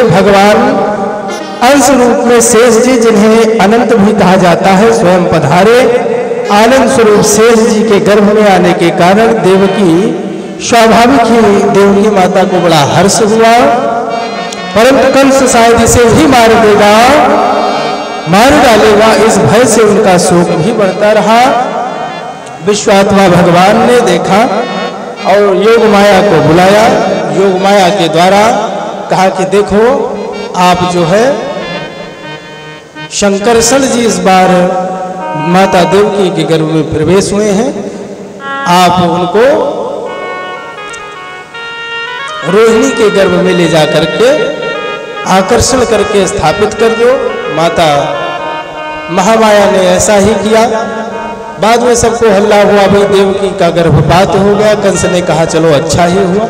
भगवान अंश रूप में शेष जी, जिन्हें अनंत भी कहा जाता है, स्वयं पधारे। आनंद स्वरूप शेष जी के गर्भ में आने के कारण देवकी स्वाभाविक ही देवकी माता को बड़ा हर्ष हुआ, परंतु कंस शायद इसे भी मार देगा, मार डालेगा, इस भय से उनका शोक भी बढ़ता रहा। विश्वात्मा भगवान ने देखा और योग माया को बुलाया। योग माया के द्वारा कहा कि देखो आप जो है शंकरषण जी इस बार माता देवकी के गर्भ में प्रवेश हुए हैं, आप उनको रोहिणी के गर्भ में ले जा करके आकर्षण करके स्थापित कर दो। माता महामाया ने ऐसा ही किया। बाद में सबको हल्ला हुआ, भाई देवकी का गर्भपात हो गया। कंस ने कहा चलो अच्छा ही हुआ,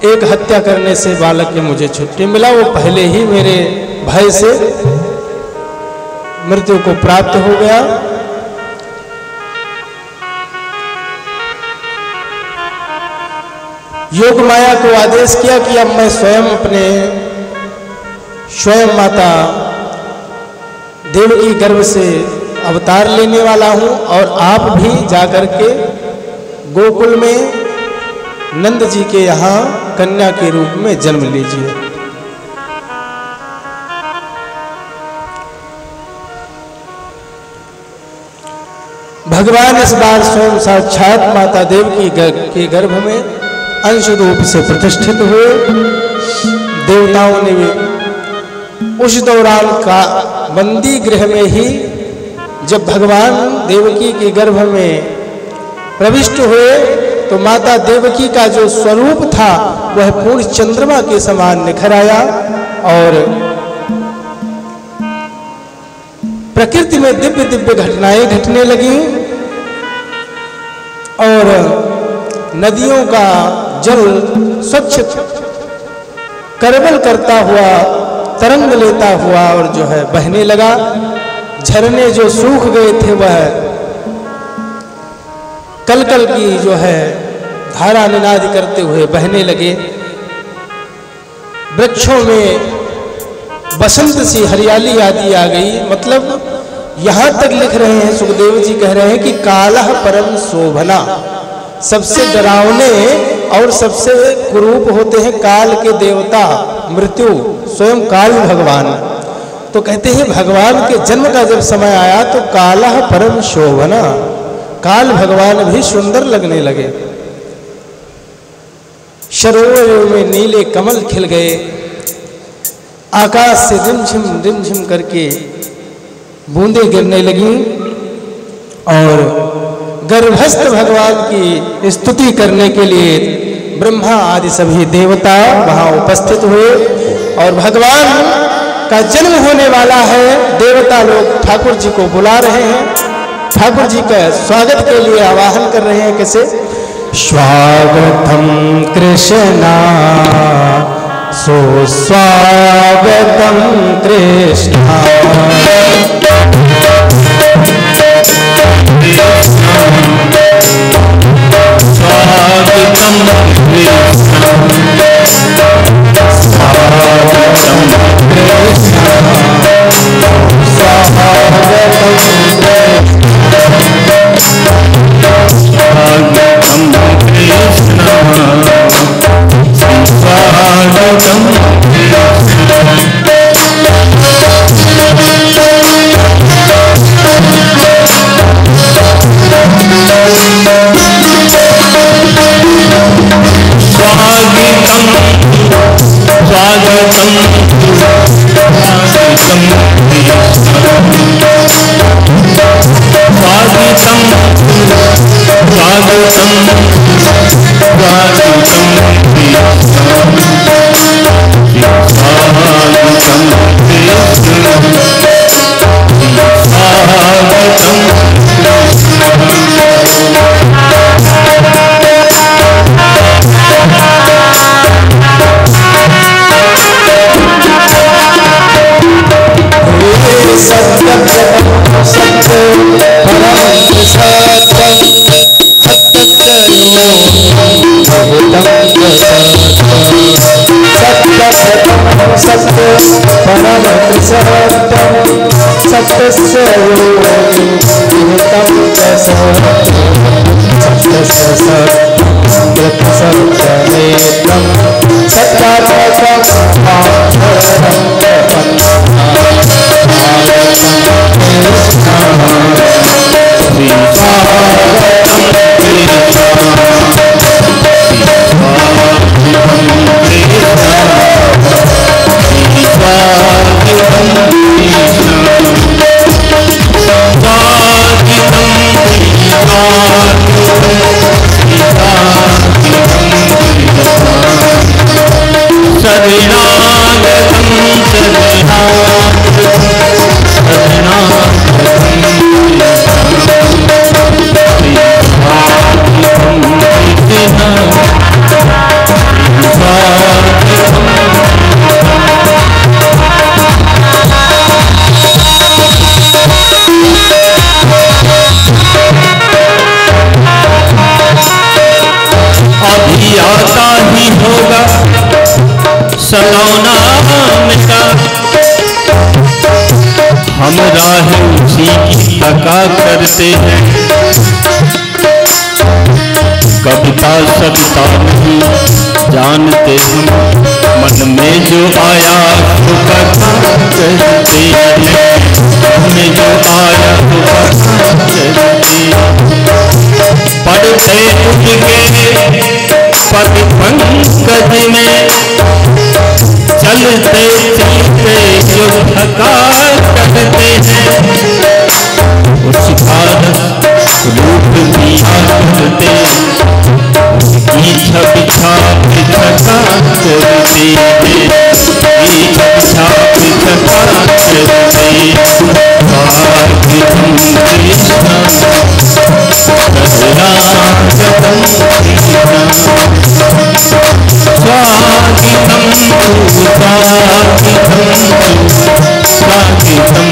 एक हत्या करने से बालक के मुझे छुट्टी मिला, वो पहले ही मेरे भय से मृत्यु को प्राप्त हो गया। योग माया को आदेश किया कि अब मैं स्वयं माता देवकी गर्भ से अवतार लेने वाला हूं और आप भी जाकर के गोकुल में नंद जी के यहाँ कन्या के रूप में जन्म लीजिए। भगवान इस बार स्वयं साक्षात माता देवकी के गर्भ में अंश रूप से प्रतिष्ठित हुए। देवताओं ने भी उस दौरान का बंदी गृह में ही जब भगवान देवकी के गर्भ में प्रविष्ट हुए तो माता देवकी का जो स्वरूप था वह पूर्ण चंद्रमा के समान निखर आया और प्रकृति में दिव्य दिव्य घटनाएं घटने लगी और नदियों का जल स्वच्छ करवल करता हुआ, तरंग लेता हुआ और जो है बहने लगा। झरने जो सूख गए थे वह कलकल की जो है धारा निनाद करते हुए बहने लगे। वृक्षों में बसंत सी हरियाली आदि आ गई। मतलब यहां तक लिख रहे हैं, सुखदेव जी कह रहे हैं कि कालः परम शोभना, सबसे डरावने और सबसे कुरूप होते हैं काल के देवता मृत्यु, स्वयं काल भगवान। तो कहते हैं भगवान के जन्म का जब समय आया तो कालः परम शोभना, काल भगवान भी सुंदर लगने लगे। सरोवर में नीले कमल खिल गए, आकाश से रिमझिम करके बूंदें गिरने लगी और गर्भस्थ भगवान की स्तुति करने के लिए ब्रह्मा आदि सभी देवता वहां उपस्थित हुए और भगवान का जन्म होने वाला है। देवता लोग ठाकुर जी को बुला रहे हैं, ठाकुर जी का स्वागत के लिए आवाहन कर रहे हैं। कैसे? स्वागतम कृष्णा सुस्वागतम कृष्णा, स्वागतम कृष्णा, स्वागतम कृष्णा, स्वागतम सत्य परम सत्यम सत्यस्य योगी विहितं च सत्यस्य सत्यं सत्यमेतं सत्यात्मकं हम राह उसी की तका करते हैं। कविता सविता नहीं जानते हम, मन में जो आया तो कथा कहते हैं। मन में जो आया तो कथा कहते पढ़ते उनके पद पंकज में, चलते चलते जो थका करते हैं। उस भारत रूप दिया करते, उसकी छवि छाप थका करते हैं। छवि छाप थका करते। स्वागतम कृष्ण शरणागतम कृष्ण, स्वागतम स्वागतम स्वागतम